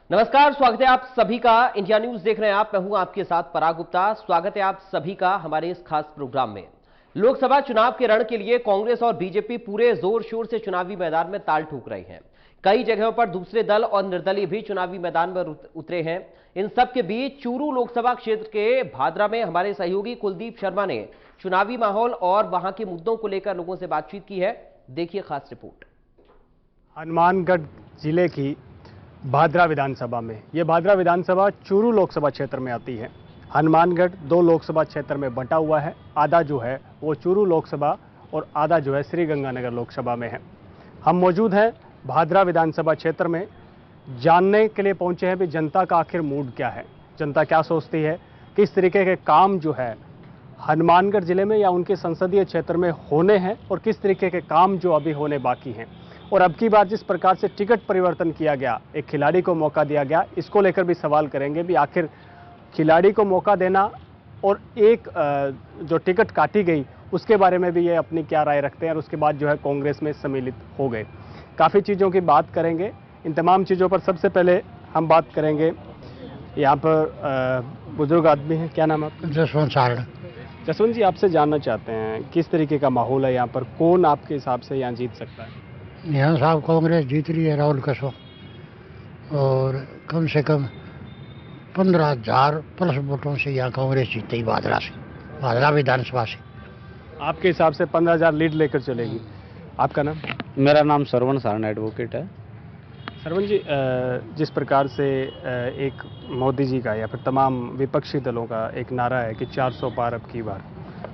नमस्कार, स्वागत है आप सभी का। इंडिया न्यूज देख रहे हैं आप। मैं हूं आपके साथ पराग गुप्ता। स्वागत है आप सभी का हमारे इस खास प्रोग्राम में। लोकसभा चुनाव के रण के लिए कांग्रेस और बीजेपी पूरे जोर शोर से चुनावी मैदान में ताल ठोक रही हैं। कई जगहों पर दूसरे दल और निर्दलीय भी चुनावी मैदान में उतरे हैं। इन सब के बीच चूरू लोकसभा क्षेत्र के भादरा में हमारे सहयोगी कुलदीप शर्मा ने चुनावी माहौल और वहां के मुद्दों को लेकर लोगों से बातचीत की है। देखिए खास रिपोर्ट। हनुमानगढ़ जिले की भादरा विधानसभा में, यह भादरा विधानसभा चूरू लोकसभा क्षेत्र में आती है। हनुमानगढ़ दो लोकसभा क्षेत्र में बंटा हुआ है। आधा जो है वो चूरू लोकसभा और आधा जो है श्रीगंगानगर लोकसभा में है। हम मौजूद हैं भादरा विधानसभा क्षेत्र में, जानने के लिए पहुंचे हैं भी जनता का आखिर मूड क्या है, जनता क्या सोचती है, किस तरीके के काम जो है हनुमानगढ़ जिले में या उनके संसदीय क्षेत्र में होने हैं और किस तरीके के काम जो अभी होने बाकी हैं। और अब की बार जिस प्रकार से टिकट परिवर्तन किया गया, एक खिलाड़ी को मौका दिया गया, इसको लेकर भी सवाल करेंगे भी आखिर खिलाड़ी को मौका देना और एक जो टिकट काटी गई उसके बारे में भी ये अपनी क्या राय रखते हैं और उसके बाद जो है कांग्रेस में सम्मिलित हो गए। काफ़ी चीज़ों की बात करेंगे। इन तमाम चीज़ों पर सबसे पहले हम बात करेंगे, यहाँ पर बुजुर्ग आदमी हैं, क्या नाम है आपका? जसवंत सारण। जसवंत जी, आपसे जानना चाहते हैं किस तरीके का माहौल है यहाँ पर, कौन आपके हिसाब से यहाँ जीत सकता है? यहाँ साहब कांग्रेस जीत रही है राहुल कसो, और कम से कम 15,000 प्लस वोटों से यहाँ कांग्रेस जीतेगी भादरा से, भादरा विधानसभा से। आपके हिसाब से 15,000 लीड लेकर चलेगी। आपका नाम? मेरा नाम सरवण सारण एडवोकेट है। सरवण जी, जिस प्रकार से एक मोदी जी का या फिर तमाम विपक्षी दलों का एक नारा है कि 400 पार अब की बार,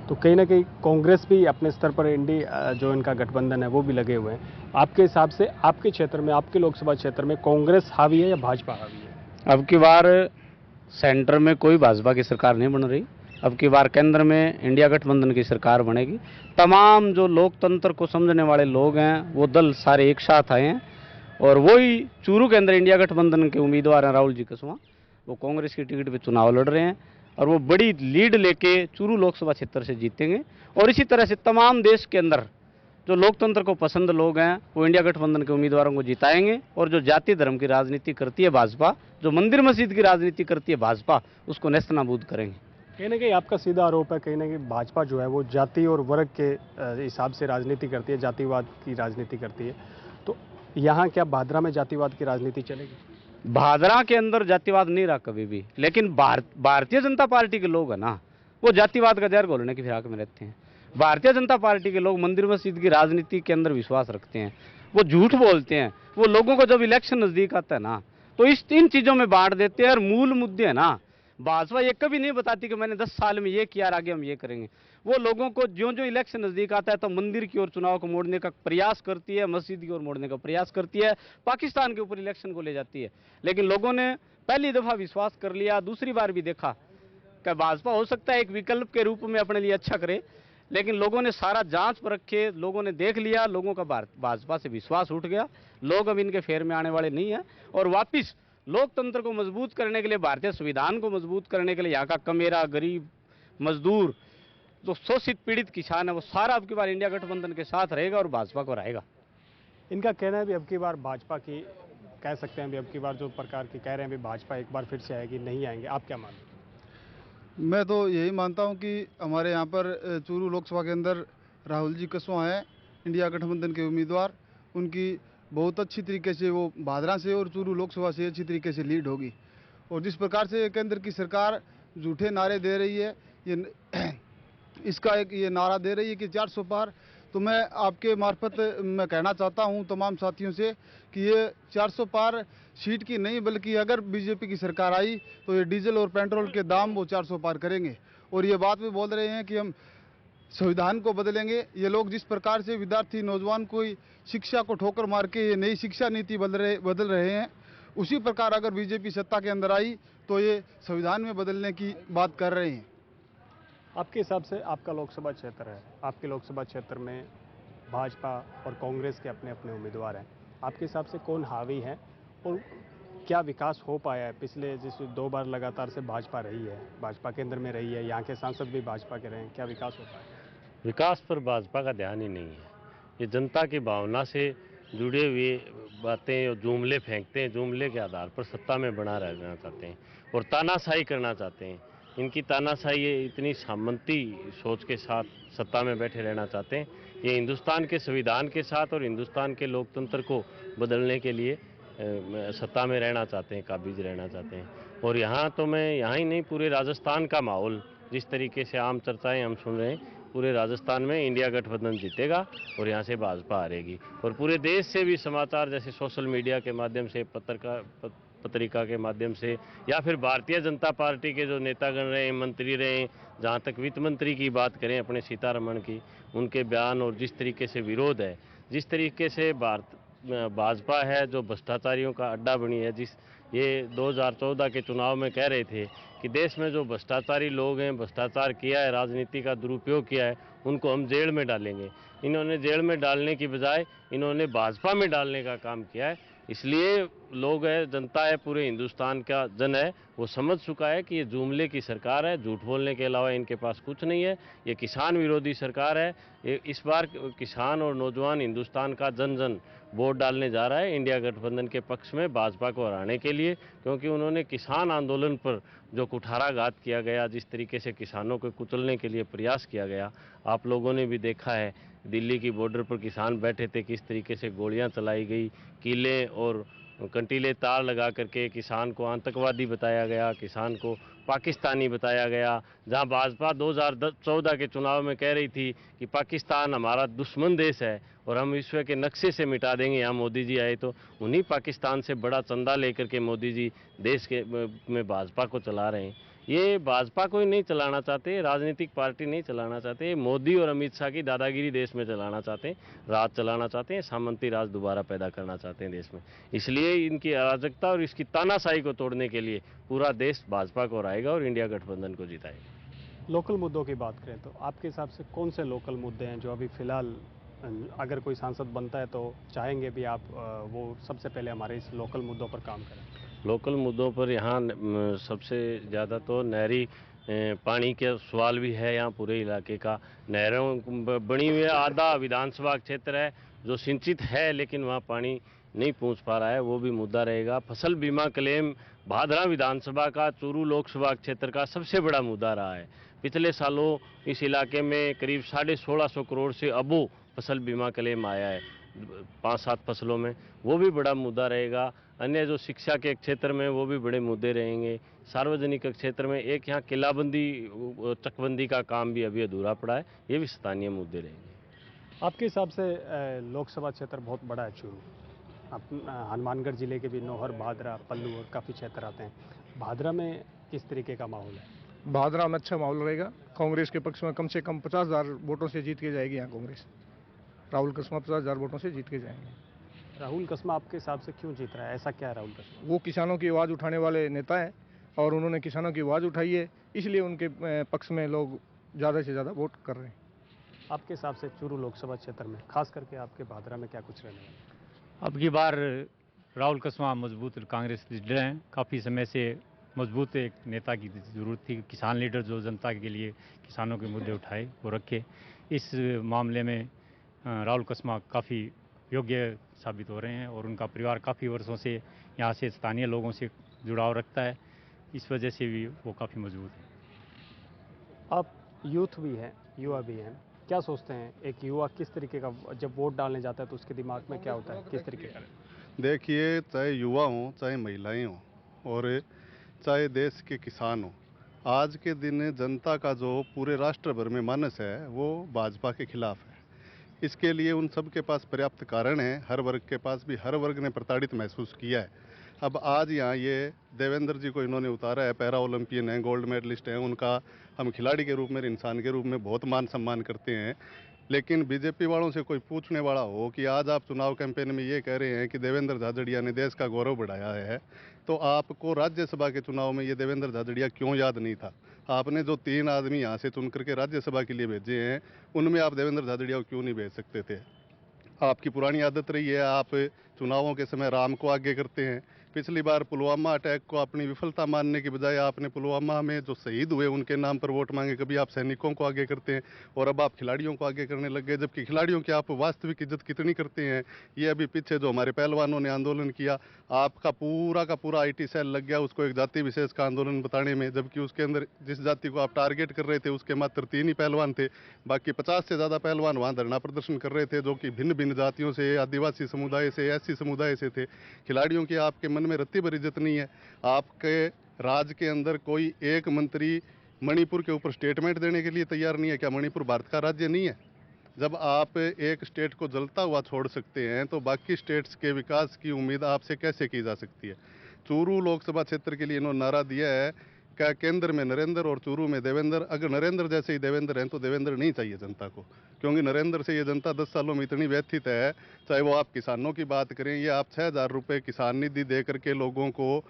तो कहीं ना कहीं कांग्रेस भी अपने स्तर पर इंडिया जो इनका गठबंधन है वो भी लगे हुए हैं। आपके हिसाब से आपके क्षेत्र में, आपके लोकसभा क्षेत्र में कांग्रेस हावी है या भाजपा हावी है? अब की बार सेंटर में कोई भाजपा की सरकार नहीं बन रही। अब की बार केंद्र में इंडिया गठबंधन की सरकार बनेगी। तमाम जो लोकतंत्र को समझने वाले लोग हैं वो दल सारे एक साथ आए हैं और वही चूरू के अंदर इंडिया गठबंधन के उम्मीदवार हैं राहुल जी कसवा। वो कांग्रेस की टिकट पे चुनाव लड़ रहे हैं और वो बड़ी लीड लेके चूरू लोकसभा क्षेत्र से जीतेंगे। और इसी तरह से तमाम देश के अंदर जो लोकतंत्र को पसंद लोग हैं वो इंडिया गठबंधन के उम्मीदवारों को जिताएंगे। और जो जाति धर्म की राजनीति करती है भाजपा, जो मंदिर मस्जिद की राजनीति करती है भाजपा, उसको नेस्तनाबूद करेंगे। कहीं ना कहीं आपका सीधा आरोप है, कहीं ना कहीं भाजपा जो है वो जाति और वर्ग के हिसाब से राजनीति करती है, जातिवाद की राजनीति करती है। तो यहाँ क्या भादरा में जातिवाद की राजनीति चलेगी? भादरा के अंदर जातिवाद नहीं रहा कभी भी, लेकिन भारतीय जनता पार्टी के लोग है ना, वो जातिवाद का जहर घोलने की फिराक में रहते हैं। भारतीय जनता पार्टी के लोग मंदिर मस्जिद की राजनीति के अंदर विश्वास रखते हैं, वो झूठ बोलते हैं। वो लोगों को जब इलेक्शन नजदीक आता है ना तो इन चीजों में बांट देते हैं। और मूल मुद्दे है ना, भाजपा ये कभी नहीं बताती कि मैंने 10 साल में ये किया और आगे हम ये करेंगे। वो लोगों को जो जो इलेक्शन नजदीक आता है तो मंदिर की ओर चुनाव को मोड़ने का प्रयास करती है, मस्जिद की ओर मोड़ने का प्रयास करती है, पाकिस्तान के ऊपर इलेक्शन को ले जाती है। लेकिन लोगों ने पहली दफा विश्वास कर लिया, दूसरी बार भी देखा कि भाजपा हो सकता है एक विकल्प के रूप में अपने लिए अच्छा करे। लेकिन लोगों ने सारा जांच पर रखे, लोगों ने देख लिया, लोगों का भाजपा से विश्वास उठ गया। लोग अब इनके फेर में आने वाले नहीं है। और वापिस लोकतंत्र को मजबूत करने के लिए, भारतीय संविधान को मजबूत करने के लिए यहाँ का कमेरा, गरीब, मजदूर, जो शोषित पीड़ित किसान है, वो सारा अब की बार इंडिया गठबंधन के साथ रहेगा और भाजपा को रहेगा। इनका कहना है भी अब की बार भाजपा की, कह सकते हैं भी अब की बार जो प्रकार की कह रहे हैं भी भाजपा एक बार फिर से आएगी, नहीं आएंगे। आप क्या मानते हैं? मैं तो यही मानता हूं कि हमारे यहाँ पर चूरू लोकसभा के अंदर राहुल जी कसवा हैं, इंडिया गठबंधन के उम्मीदवार। उनकी बहुत अच्छी तरीके से वो भादरा से और चूरू लोकसभा से अच्छी तरीके से लीड होगी। और जिस प्रकार से केंद्र की सरकार झूठे नारे दे रही है, ये इसका एक ये नारा दे रही है कि 400 पार, तो मैं आपके मार्फत मैं कहना चाहता हूं तमाम साथियों से कि ये 400 पार सीट की नहीं, बल्कि अगर बीजेपी की सरकार आई तो ये डीजल और पेट्रोल के दाम वो 400 पार करेंगे। और ये बात भी बोल रहे हैं कि हम संविधान को बदलेंगे। ये लोग जिस प्रकार से विद्यार्थी नौजवान को शिक्षा को ठोकर मार के ये नई शिक्षा नीति बदल रहे हैं, उसी प्रकार अगर बीजेपी सत्ता के अंदर आई तो ये संविधान में बदलने की बात कर रहे हैं। आपके हिसाब से आपका लोकसभा क्षेत्र है, आपके लोकसभा क्षेत्र में भाजपा और कांग्रेस के अपने अपने उम्मीदवार हैं। आपके हिसाब से कौन हावी है और क्या विकास हो पाया है? पिछले जिस 2 बार लगातार से भाजपा रही है, भाजपा केंद्र में रही है, यहाँ के सांसद भी भाजपा के रहे हैं, क्या विकास हो पाया? विकास पर भाजपा का ध्यान ही नहीं है। ये जनता की भावना से जुड़े हुए बातें और जुमले फेंकते हैं, जुमले के आधार पर सत्ता में बना रहना चाहते हैं और तानाशाही करना चाहते हैं। इनकी तानाशाही ये इतनी सामंती सोच के साथ सत्ता में बैठे रहना चाहते हैं। ये हिंदुस्तान के संविधान के साथ और हिंदुस्तान के लोकतंत्र को बदलने के लिए सत्ता में रहना चाहते हैं, काबिज रहना चाहते हैं। और यहाँ तो मैं यहाँ ही नहीं, पूरे राजस्थान का माहौल जिस तरीके से आम चर्चाएं हम सुन रहे हैं, पूरे राजस्थान में इंडिया गठबंधन जीतेगा और यहाँ से भाजपा हारेगी। और पूरे देश से भी समाचार जैसे सोशल मीडिया के माध्यम से, पत्रिका के माध्यम से, या फिर भारतीय जनता पार्टी के जो नेतागण रहे, मंत्री रहे, जहाँ तक वित्त मंत्री की बात करें अपने सीतारमण की, उनके बयान और जिस तरीके से विरोध है, जिस तरीके से भाजपा है जो भ्रष्टाचारियों का अड्डा बनी है, जिस ये 2014 के चुनाव में कह रहे थे कि देश में जो भ्रष्टाचारी लोग हैं, भ्रष्टाचार किया है, राजनीति का दुरुपयोग किया है, उनको हम जेल में डालेंगे। इन्होंने जेल में डालने की बजाय इन्होंने भाजपा में डालने का काम किया है। इसलिए लोग है, जनता है, पूरे हिंदुस्तान का जन है, वो समझ चुका है कि ये जुमले की सरकार है, झूठ बोलने के अलावा इनके पास कुछ नहीं है। ये किसान विरोधी सरकार है। ये इस बार किसान और नौजवान हिंदुस्तान का जन जन वोट डालने जा रहा है इंडिया गठबंधन के पक्ष में, भाजपा को हराने के लिए, क्योंकि उन्होंने किसान आंदोलन पर जो कुठाराघात किया गया, जिस तरीके से किसानों को कुचलने के लिए प्रयास किया गया, आप लोगों ने भी देखा है। दिल्ली की बॉर्डर पर किसान बैठे थे, किस तरीके से गोलियां चलाई गई, कीले और कंटीले तार लगा करके किसान को आतंकवादी बताया गया, किसान को पाकिस्तानी बताया गया। जहां भाजपा 2014 के चुनाव में कह रही थी कि पाकिस्तान हमारा दुश्मन देश है और हम विश्व के नक्शे से मिटा देंगे, यहाँ मोदी जी आए तो उन्हीं पाकिस्तान से बड़ा चंदा लेकर के मोदी जी देश के में भाजपा को चला रहे हैं। ये भाजपा को ही नहीं चलाना चाहते, राजनीतिक पार्टी नहीं चलाना चाहते, मोदी और अमित शाह की दादागिरी देश में चलाना चाहते हैं, राज चलाना चाहते हैं, सामंती राज दोबारा पैदा करना चाहते हैं देश में। इसलिए इनकी अराजकता और इसकी तानाशाही को तोड़ने के लिए पूरा देश भाजपा को हराएगा और इंडिया गठबंधन को जिताएगा। लोकल मुद्दों की बात करें तो आपके हिसाब से कौन से लोकल मुद्दे हैं जो अभी फिलहाल अगर कोई सांसद बनता है तो चाहेंगे भी आप वो सबसे पहले हमारे इस लोकल मुद्दों पर काम करें? लोकल मुद्दों पर यहाँ सबसे ज़्यादा तो नहरी पानी के सवाल भी है। यहाँ पूरे इलाके का नहरों बनी हुई है, आधा विधानसभा क्षेत्र है जो सिंचित है लेकिन वहाँ पानी नहीं पहुँच पा रहा है, वो भी मुद्दा रहेगा। फसल बीमा क्लेम भादरा विधानसभा का, चूरू लोकसभा क्षेत्र का सबसे बड़ा मुद्दा रहा है। पिछले सालों इस इलाके में करीब 1650 करोड़ से अबो फसल बीमा क्लेम आया है 5-7 फसलों में, वो भी बड़ा मुद्दा रहेगा। अन्य जो शिक्षा के क्षेत्र में वो भी बड़े मुद्दे रहेंगे। सार्वजनिक क्षेत्र में एक यहाँ किलाबंदी चकबंदी का काम भी अभी अधूरा पड़ा है, ये भी स्थानीय मुद्दे रहेंगे। आपके हिसाब से लोकसभा क्षेत्र बहुत बड़ा है चूरू, हनुमानगढ़ जिले के भी नौहर, भादरा, पल्लू और काफ़ी क्षेत्र आते हैं। भादरा में किस तरीके का माहौल है? भादरा में अच्छा माहौल रहेगा। कांग्रेस के पक्ष में कम से कम 50,000 वोटों से जीत के जाएगी यहाँ कांग्रेस। राहुल कस्मा 50,000 वोटों से जीत के जाएंगे। राहुल कस्मा आपके हिसाब से क्यों जीत रहा है, ऐसा क्या है राहुल कस्मा? वो किसानों की आवाज़ उठाने वाले नेता हैं और उन्होंने किसानों की आवाज़ उठाई है, इसलिए उनके पक्ष में लोग ज़्यादा से ज़्यादा वोट कर रहे हैं। आपके हिसाब से चूरू लोकसभा क्षेत्र में, खास करके आपके भादरा में क्या कुछ रहने वाला है? अब की बार राहुल कस्मा मजबूत कांग्रेस लीडर हैं। काफ़ी समय से मजबूत एक नेता की ज़रूरत थी, किसान लीडर जो जनता के लिए किसानों के मुद्दे उठाए वो रखे। इस मामले में राहुल कस्मा काफ़ी योग्य साबित हो रहे हैं और उनका परिवार काफ़ी वर्षों से यहाँ से स्थानीय लोगों से जुड़ाव रखता है, इस वजह से भी वो काफ़ी मजबूत है। आप यूथ भी हैं, युवा भी हैं, क्या सोचते हैं एक युवा किस तरीके का जब वोट डालने जाता है तो उसके दिमाग में क्या होता है, किस तरीके का? देखिए, चाहे युवा हों, चाहे महिलाएं हों और चाहे देश के किसान हों, आज के दिन जनता का जो पूरे राष्ट्र भर में मानस है वो भाजपा के खिलाफ है। इसके लिए उन सब के पास पर्याप्त कारण है, हर वर्ग के पास भी, हर वर्ग ने प्रताड़ित महसूस किया है। अब आज यहाँ ये देवेंद्र जी को इन्होंने उतारा है, पैरा ओलंपियन हैं, गोल्ड मेडलिस्ट हैं, उनका हम खिलाड़ी के रूप में, इंसान के रूप में बहुत मान सम्मान करते हैं। लेकिन बीजेपी वालों से कोई पूछने वाला हो कि आज आप चुनाव कैंपेन में ये कह रहे हैं कि देवेंद्र झाझड़िया ने देश का गौरव बढ़ाया है, तो आपको राज्यसभा के चुनाव में ये देवेंद्र झाझड़िया क्यों याद नहीं था? आपने जो 3 आदमी यहाँ से चुन करके राज्यसभा के लिए भेजे हैं, उनमें आप देवेंद्र झाझड़िया को क्यों नहीं भेज सकते थे? आपकी पुरानी आदत रही है, आप चुनावों के समय राम को आगे करते हैं, पिछली बार पुलवामा अटैक को अपनी विफलता मानने की बजाय आपने पुलवामा में जो शहीद हुए उनके नाम पर वोट मांगे। कभी आप सैनिकों को आगे करते हैं और अब आप खिलाड़ियों को आगे करने लग गए, जबकि खिलाड़ियों की आप वास्तविक इज्जत कितनी करते हैं। ये अभी पीछे जो हमारे पहलवानों ने आंदोलन किया, आपका पूरा का पूरा IT सेल लग गया उसको एक जाति विशेष का आंदोलन बताने में, जबकि उसके अंदर जिस जाति को आप टारगेट कर रहे थे उसके मात्र 3 ही पहलवान थे, बाकी 50 से ज़्यादा पहलवान वहाँ धरना प्रदर्शन कर रहे थे जो कि भिन्न भिन्न जातियों से, आदिवासी समुदाय से, SC समुदाय से थे। खिलाड़ियों की आपके मन में रत्ती भर इज्जत नहीं है। आपके राज के अंदर कोई एक मंत्री मणिपुर के ऊपर स्टेटमेंट देने के लिए तैयार नहीं है। क्या मणिपुर भारत का राज्य नहीं है? जब आप एक स्टेट को जलता हुआ छोड़ सकते हैं तो बाकी स्टेट्स के विकास की उम्मीद आपसे कैसे की जा सकती है? चूरू लोकसभा क्षेत्र के लिए इन्होंने नारा दिया है क्या केंद्र में नरेंद्र और चूरू में देवेंद्र। अगर नरेंद्र जैसे ही देवेंद्र हैं तो देवेंद्र नहीं चाहिए जनता को, क्योंकि नरेंद्र से ये जनता 10 सालों में इतनी व्यथित है। चाहे वो आप किसानों की बात करें, ये आप 6,000 रुपये किसान निधि दे करके लोगों को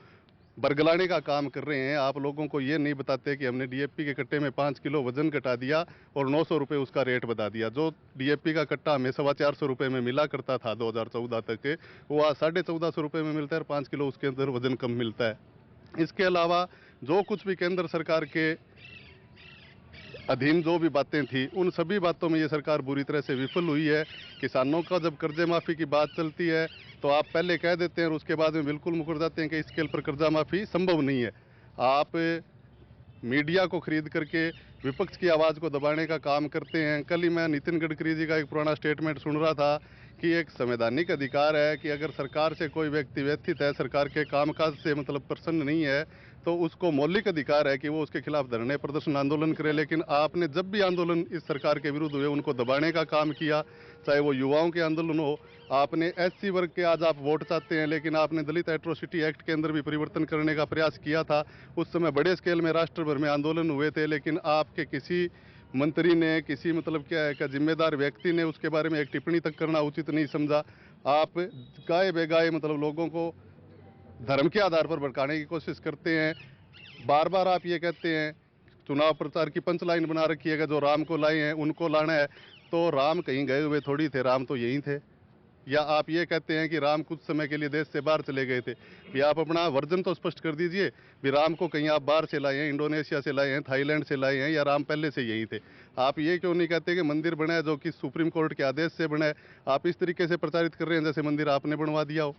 बरगलाने का काम कर रहे हैं। आप लोगों को ये नहीं बताते कि हमने DAP के कट्टे में 5 किलो वजन घटा दिया और 900 रुपये उसका रेट बता दिया। जो DAP का कट्टा हमें 425 रुपये में मिला करता था 2014 तक, वो आज 1450 रुपये में मिलता है और 5 किलो उसके अंदर वजन कम मिलता है। इसके अलावा जो कुछ भी केंद्र सरकार के अधीन जो भी बातें थी, उन सभी बातों में ये सरकार बुरी तरह से विफल हुई है। किसानों का जब कर्जे माफ़ी की बात चलती है तो आप पहले कह देते हैं और उसके बाद में बिल्कुल मुकर जाते हैं कि इस स्केल पर कर्जा माफ़ी संभव नहीं है। आप मीडिया को खरीद करके विपक्ष की आवाज़ को दबाने का काम करते हैं। कल ही मैं नितिन गडकरी जी का एक पुराना स्टेटमेंट सुन रहा था कि एक संवैधानिक अधिकार है कि अगर सरकार से कोई व्यक्ति व्यथित है, सरकार के कामकाज से मतलब प्रसन्न नहीं है, तो उसको मौलिक अधिकार है कि वो उसके खिलाफ धरने प्रदर्शन आंदोलन करे। लेकिन आपने जब भी आंदोलन इस सरकार के विरुद्ध हुए उनको दबाने का काम किया, चाहे वो युवाओं के आंदोलन हो। आपने SC वर्ग के आज आप वोट चाहते हैं, लेकिन आपने दलित एट्रोसिटी एक्ट के अंदर भी परिवर्तन करने का प्रयास किया था। उस समय बड़े स्केल में राष्ट्र भर में आंदोलन हुए थे, लेकिन आपके किसी मंत्री ने, किसी मतलब क्या है का जिम्मेदार व्यक्ति ने उसके बारे में एक टिप्पणी तक करना उचित नहीं समझा। आप गाए बेगाए मतलब लोगों को धर्म के आधार पर भड़काने की कोशिश करते हैं। बार बार आप ये कहते हैं, चुनाव प्रचार की पंचलाइन बना रखी है कि जो राम को लाए हैं उनको लाना है, तो राम कहीं गए हुए थोड़ी थे, राम तो यहीं थे। या आप ये कहते हैं कि राम कुछ समय के लिए देश से बाहर चले गए थे, भी आप अपना वर्जन तो स्पष्ट कर दीजिए, भी राम को कहीं आप बाहर से लाए हैं, इंडोनेशिया से लाए हैं, थाईलैंड से लाए हैं, या राम पहले से यही थे। आप ये क्यों नहीं कहते कि मंदिर बना है जो कि सुप्रीम कोर्ट के आदेश से बना है? आप इस तरीके से प्रचारित कर रहे हैं जैसे मंदिर आपने बनवा दिया हो,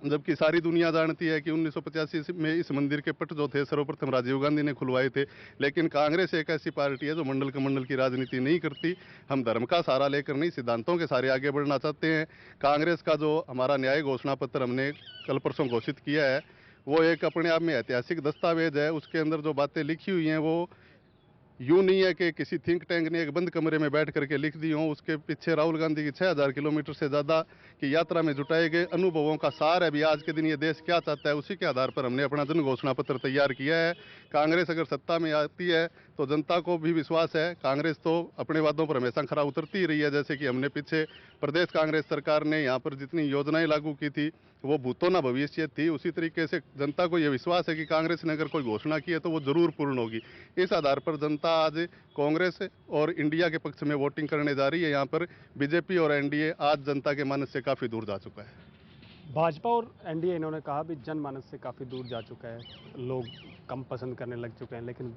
जबकि सारी दुनिया जानती है कि 1985 में इस मंदिर के पट जो थे सर्वप्रथम राजीव गांधी ने खुलवाए थे। लेकिन कांग्रेस एक ऐसी पार्टी है जो मंडल कमंडल की राजनीति नहीं करती। हम धर्म का सहारा लेकर नहीं, सिद्धांतों के सहारे आगे बढ़ना चाहते हैं। कांग्रेस का जो हमारा न्याय घोषणा पत्र हमने कल परसों घोषित किया है, वो एक अपने आप में ऐतिहासिक दस्तावेज है। उसके अंदर जो बातें लिखी हुई हैं वो यूँ नहीं है कि किसी थिंक टैंक ने एक बंद कमरे में बैठ करके लिख दी हों। उसके पीछे राहुल गांधी की 6,000 किलोमीटर से ज़्यादा की यात्रा में जुटाए गए अनुभवों का सार है। भी आज के दिन ये देश क्या चाहता है, उसी के आधार पर हमने अपना जन घोषणा पत्र तैयार किया है। कांग्रेस अगर सत्ता में आती है तो जनता को भी विश्वास है। कांग्रेस तो अपने वादों पर हमेशा खरा उतरती ही रही है। जैसे कि हमने पीछे प्रदेश कांग्रेस सरकार ने यहाँ पर जितनी योजनाएं लागू की थी वो भूतो न भविष्य थी, उसी तरीके से जनता को ये विश्वास है कि कांग्रेस ने अगर कोई घोषणा की है तो वो जरूर पूर्ण होगी। इस आधार पर जनता आज कांग्रेस और इंडिया के पक्ष में वोटिंग करने जा रही है। यहाँ पर बीजेपी और एनडीए आज जनता के मानस से काफ़ी दूर जा चुका है। भाजपा और एनडीए इन्होंने कहा भी जनमानस से काफ़ी दूर जा चुका है, लोग कम पसंद करने लग चुके हैं, लेकिन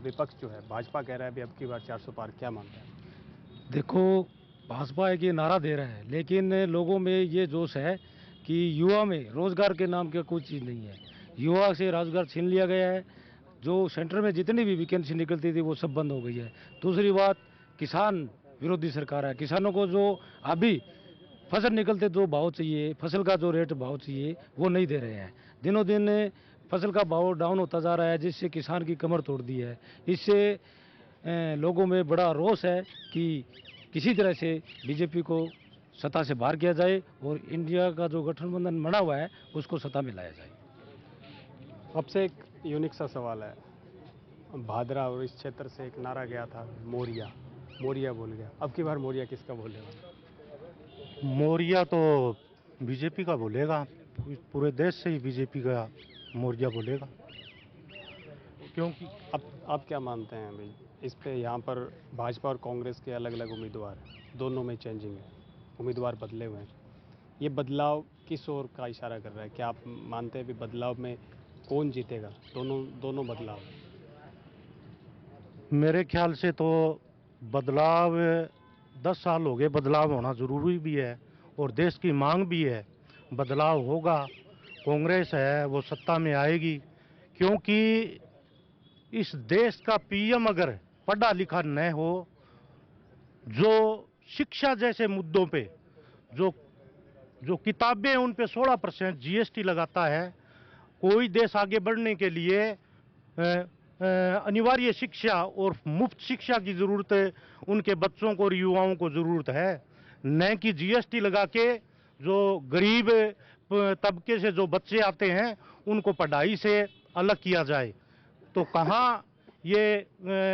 विपक्ष जो है भाजपा कह रहा है भी अब की बार 400 पार। क्या मानते हैं? देखो, भाजपा एक ये नारा दे रहा है, लेकिन लोगों में ये जोश है कि युवा में रोज़गार के नाम की कोई चीज़ नहीं है। युवा से रोज़गार छीन लिया गया है। जो सेंटर में जितनी भी वैकेंसी निकलती थी वो सब बंद हो गई है। दूसरी बात, किसान विरोधी सरकार है। किसानों को जो अभी फसल निकलते जो भाव चाहिए, फसल का जो रेट भाव चाहिए वो नहीं दे रहे हैं। दिनों दिन फसल का भाव डाउन होता जा रहा है, जिससे किसान की कमर तोड़ दी है। इससे लोगों में बड़ा रोष है कि किसी तरह से बीजेपी को सत्ता से बाहर किया जाए और इंडिया का जो गठबंधन बना हुआ है उसको सत्ता में लाया जाए। आपसे एक यूनिक सा सवाल है। भादरा और इस क्षेत्र से एक नारा गया था, मोरिया मोरिया बोल गया। अब की बार मोरिया किसका बोलेगा? मोरिया तो बीजेपी का बोलेगा, पूरे देश से ही बीजेपी का मोरिया बोलेगा। क्योंकि अब आप क्या मानते हैं भाई इस पे? यहाँ पर भाजपा और कांग्रेस के अलग अलग उम्मीदवार हैं, दोनों में चेंजिंग है, उम्मीदवार बदले हुए हैं। ये बदलाव किस ओर का इशारा कर रहा है? क्या आप मानते हैं भी बदलाव में कौन जीतेगा? दोनों बदलाव। मेरे ख्याल से तो बदलाव 10 साल हो गए, बदलाव होना ज़रूरी भी है और देश की मांग भी है। बदलाव होगा, कांग्रेस है वो सत्ता में आएगी, क्योंकि इस देश का पीएम अगर पढ़ा लिखा न हो, जो शिक्षा जैसे मुद्दों पे जो किताबें उन पे 16% जीएसटी लगाता है, कोई देश आगे बढ़ने के लिए अनिवार्य शिक्षा और मुफ्त शिक्षा की ज़रूरत है, उनके बच्चों को और युवाओं को ज़रूरत है, न कि जीएसटी लगा के जो गरीब तबके से जो बच्चे आते हैं उनको पढ़ाई से अलग किया जाए। तो कहाँ ये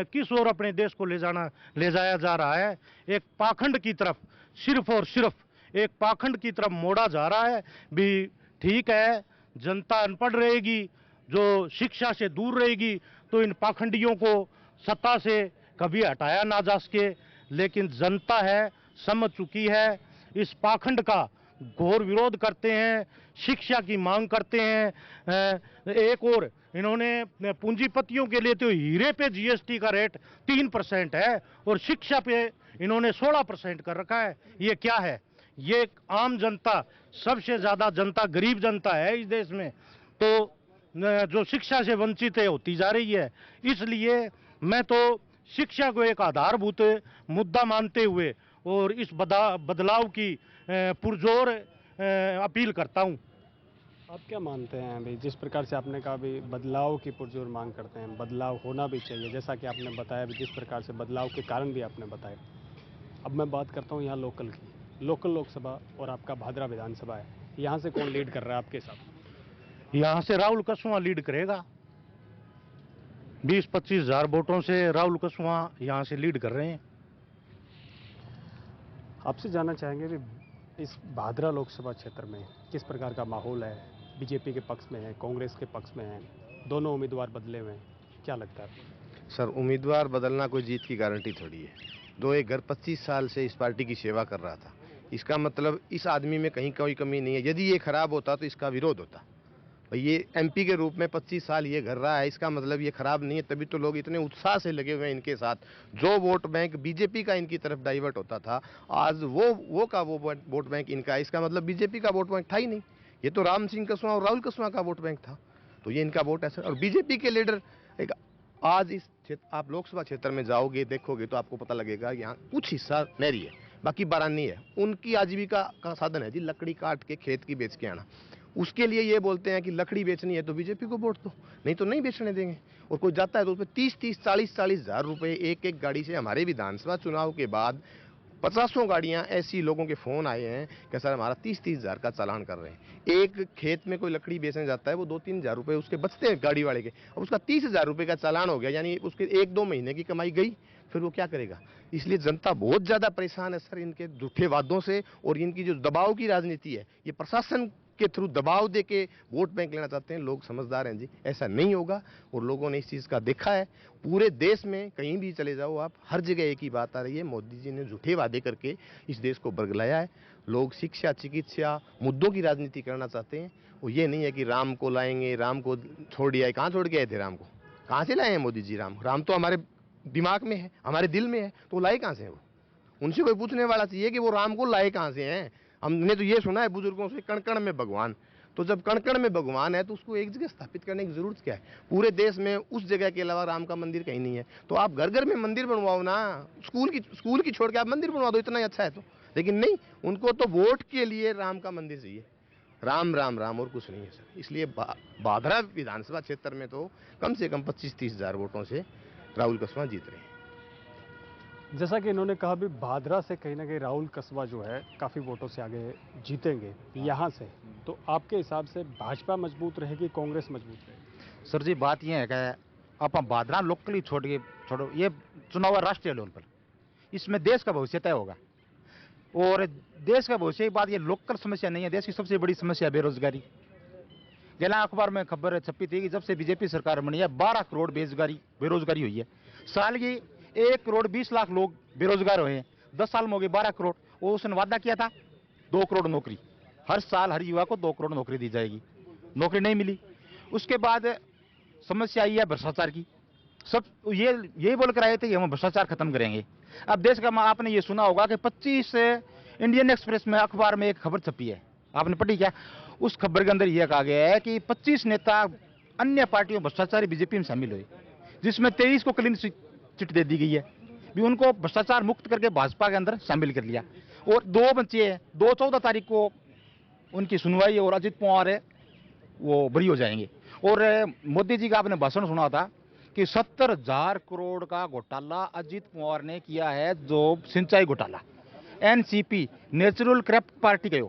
किस ओर अपने देश को ले जाया जा रहा है? एक पाखंड की तरफ, सिर्फ और सिर्फ एक पाखंड की तरफ मोड़ा जा रहा है। भी ठीक है, जनता अनपढ़ रहेगी, जो शिक्षा से दूर रहेगी, तो इन पाखंडियों को सत्ता से कभी हटाया ना जा सके, लेकिन जनता है समझ चुकी है, इस पाखंड का घोर विरोध करते हैं, शिक्षा की मांग करते हैं। एक और इन्होंने पूंजीपतियों के लिए तो हीरे पे जीएसटी का रेट 3% है और शिक्षा पे इन्होंने 16% कर रखा है। ये क्या है? ये आम जनता, सबसे ज्यादा जनता गरीब जनता है इस देश में, तो जो शिक्षा से वंचित है होती जा रही है। इसलिए मैं तो शिक्षा को एक आधारभूत मुद्दा मानते हुए और इस बदलाव की पुरजोर अपील करता हूं। आप क्या मानते हैं अभी जिस प्रकार से आपने कहा भी बदलाव की पुरजोर मांग करते हैं, बदलाव होना भी चाहिए, जैसा कि आपने बताया भी, जिस प्रकार से बदलाव के कारण भी आपने बताए। अब मैं बात करता हूं यहाँ लोकल की। लोकल लोकसभा और आपका भादरा विधानसभा है, यहाँ से कौन लीड कर रहा है आपके साथ? यहाँ से राहुल कसवा लीड करेगा। 20-25 हज़ार वोटों से राहुल कसवा यहाँ से लीड कर रहे हैं। आपसे जानना चाहेंगे भी इस भादरा लोकसभा क्षेत्र में किस प्रकार का माहौल है? बीजेपी के पक्ष में है, कांग्रेस के पक्ष में है, दोनों उम्मीदवार बदले हुए हैं, क्या लगता है? सर, उम्मीदवार बदलना कोई जीत की गारंटी थोड़ी है। दो एक घर 25 साल से इस पार्टी की सेवा कर रहा था, इसका मतलब इस आदमी में कहीं कोई कमी नहीं है। यदि ये खराब होता तो इसका विरोध होता। भाई ये एमपी के रूप में 25 साल ये घर रहा है, इसका मतलब ये खराब नहीं है, तभी तो लोग इतने उत्साह से लगे हुए हैं इनके साथ। जो वोट बैंक बीजेपी का इनकी तरफ डाइवर्ट होता था, आज वो वोट बैंक इनका है। इसका मतलब बीजेपी का वोट बैंक था ही नहीं, ये तो राम सिंह कसवा और राहुल कसवा का वोट बैंक था। तो ये इनका वोट है सर। और बीजेपी के लीडर एक आज इस क्षेत्र, आप लोकसभा क्षेत्र में जाओगे देखोगे तो आपको पता लगेगा यहाँ कुछ हिस्सा नहरी है, बाकी बारानी है। उनकी आजीविका का साधन है जी लकड़ी काट के खेत की बेच के आना। उसके लिए ये बोलते हैं कि लकड़ी बेचनी है तो बीजेपी को वोट दो, नहीं तो नहीं बेचने देंगे। और कोई जाता है तो उस पर 30-30, 40-40 हज़ार रुपये एक गाड़ी से। हमारे विधानसभा चुनाव के बाद 50 गाड़ियां ऐसी लोगों के फ़ोन आए हैं कि सर हमारा 30-30 हज़ार का चालान कर रहे हैं। एक खेत में कोई लकड़ी बेचने जाता है, वो 2-3 हज़ार रुपये उसके बचते हैं गाड़ी वाले के, अब उसका 30 हज़ार रुपये का चालान हो गया, यानी उसके 1-2 महीने की कमाई गई, फिर वो क्या करेगा? इसलिए जनता बहुत ज़्यादा परेशान है सर इनके झूठे वादों से। और इनकी जो दबाव की राजनीति है, ये प्रशासन के थ्रू दबाव दे के वोट बैंक लेना चाहते हैं। लोग समझदार हैं जी, ऐसा नहीं होगा और लोगों ने इस चीज़ का देखा है। पूरे देश में कहीं भी चले जाओ आप, हर जगह एक ही बात आ रही है, मोदी जी ने झूठे वादे करके इस देश को बरगलाया है। लोग शिक्षा, चिकित्सा मुद्दों की राजनीति करना चाहते हैं। वो ये नहीं है कि राम को लाएंगे, राम को छोड़ दिया है। कहाँ छोड़ के आए थे राम को? कहाँ से लाए हैं मोदी जी राम? राम तो हमारे दिमाग में है, हमारे दिल में है, तो लाए कहाँ से हैं वो? उनसे कोई पूछने वाला चाहिए कि वो राम को लाए कहाँ से हैं। हमने तो ये सुना है बुजुर्गों से, कण कण में भगवान। तो जब कण कण में भगवान है तो उसको एक जगह स्थापित करने की जरूरत क्या है? पूरे देश में उस जगह के अलावा राम का मंदिर कहीं नहीं है, तो आप घर घर में मंदिर बनवाओ ना। स्कूल की छोड़ के आप मंदिर बनवा दो, इतना ही अच्छा है तो। लेकिन नहीं, उनको तो वोट के लिए राम का मंदिर चाहिए। राम राम राम और कुछ नहीं है सर। इसलिए भादरा विधानसभा क्षेत्र में तो कम से कम 25-30 हज़ार वोटों से राहुल कसवा जीत रहे हैं। जैसा कि इन्होंने कहा भी भादरा से कहीं ना कहीं राहुल कसवा जो है काफ़ी वोटों से आगे जीतेंगे यहाँ से, तो आपके हिसाब से भाजपा मजबूत रहेगी, कांग्रेस मजबूत रहेगी? सर जी, बात यह है कि आप भादरा लोकली छोड़ो, ये चुनाव है राष्ट्रीय लेवल पर, इसमें देश का भविष्य तय होगा। और देश का भविष्य की बात, ये लोकल समस्या नहीं है, देश की सबसे बड़ी समस्या बेरोजगारी। गला अखबार में खबर छपी थी कि जब से बीजेपी सरकार बनी है 12 करोड़ बेरोजगारी हुई है। साल की 1 करोड़ 20 लाख लोग बेरोजगार हुए हैं। 10 साल में हो गए 12 करोड़। और उसने वादा किया था 2 करोड़ नौकरी, हर साल हर युवा को 2 करोड़ नौकरी दी जाएगी, नौकरी नहीं मिली। उसके बाद समस्या आई है भ्रष्टाचार की। सब यही बोलकर आए थे कि हम भ्रष्टाचार खत्म करेंगे। अब देश का आपने ये सुना होगा कि 25 इंडियन एक्सप्रेस में अखबार में एक खबर छपी है, आपने पढ़ी क्या? उस खबर के अंदर यह कहा गया है कि 25 नेता अन्य पार्टियों भ्रष्टाचारी बीजेपी में शामिल हुए, जिसमें 23 को क्लीन चिट दे दी गई है, भी उनको भ्रष्टाचार मुक्त करके भाजपा के अंदर शामिल कर लिया। और 2 बच्चे हैं, 14 तारीख को उनकी सुनवाई और अजित पवार है वो बरी हो जाएंगे। और मोदी जी का आपने भाषण सुना था कि 70,000 करोड़ का घोटाला अजित पवार ने किया है, जो सिंचाई घोटाला। एनसीपी नेचुरल क्रैप पार्टी के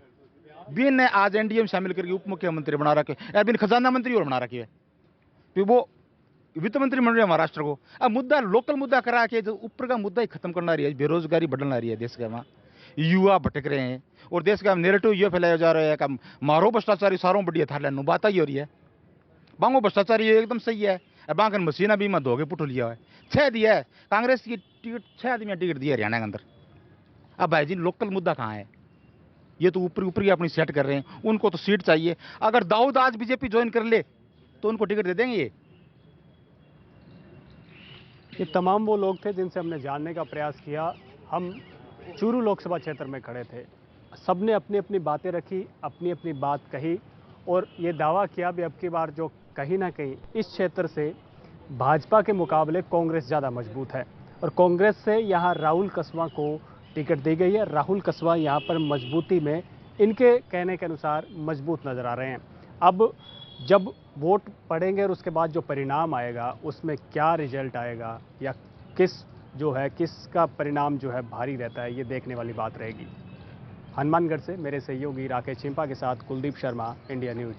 बिन ने आज एनडीए में शामिल करके उप मुख्यमंत्री बना रखे, बिन खजाना मंत्री और बना रखे है, फिर वो वित्त मंत्री बन रहे हैं महाराष्ट्र को। अब मुद्दा लोकल मुद्दा करा के जो ऊपर का मुद्दा ही खत्म करना रही है, बेरोजगारी बढ़ना रही है देश के, वहाँ युवा भटक रहे हैं और देश का नेरेटिव ये फैलाया जा रहा है कि मारो भ्रष्टाचारी सारों बढ़िया थाईलैंड बात ही हो रही है। बांगो भ्रष्टाचारी एकदम सही है। बांकन मशीना भी मैं धोके पुट लिया है, 6 दिया है कांग्रेस की टिकट, 6 आदमी टिकट दिया हरियाणा के अंदर। अब भाई जी लोकल मुद्दा कहाँ है? ये तो ऊपर की अपनी सेट कर रहे हैं, उनको तो सीट चाहिए। अगर दाऊद आज बीजेपी ज्वाइन कर ले तो उनको टिकट दे देंगे। ये तमाम वो लोग थे जिनसे हमने जानने का प्रयास किया। हम चूरू लोकसभा क्षेत्र में खड़े थे, सबने अपनी अपनी बातें रखी, अपनी अपनी बात कही और ये दावा किया भी अब की बार जो कहीं ना कहीं इस क्षेत्र से भाजपा के मुकाबले कांग्रेस ज़्यादा मजबूत है और कांग्रेस से यहाँ राहुल कसवा को टिकट दी गई है। राहुल कसवा यहाँ पर मजबूती में इनके कहने के अनुसार मजबूत नज़र आ रहे हैं। अब जब वोट पड़ेंगे और उसके बाद जो परिणाम आएगा उसमें क्या रिजल्ट आएगा या किसका परिणाम जो है भारी रहता है, ये देखने वाली बात रहेगी। हनुमानगढ़ से मेरे सहयोगी राकेश चिंपा के साथ कुलदीप शर्मा, इंडिया न्यूज।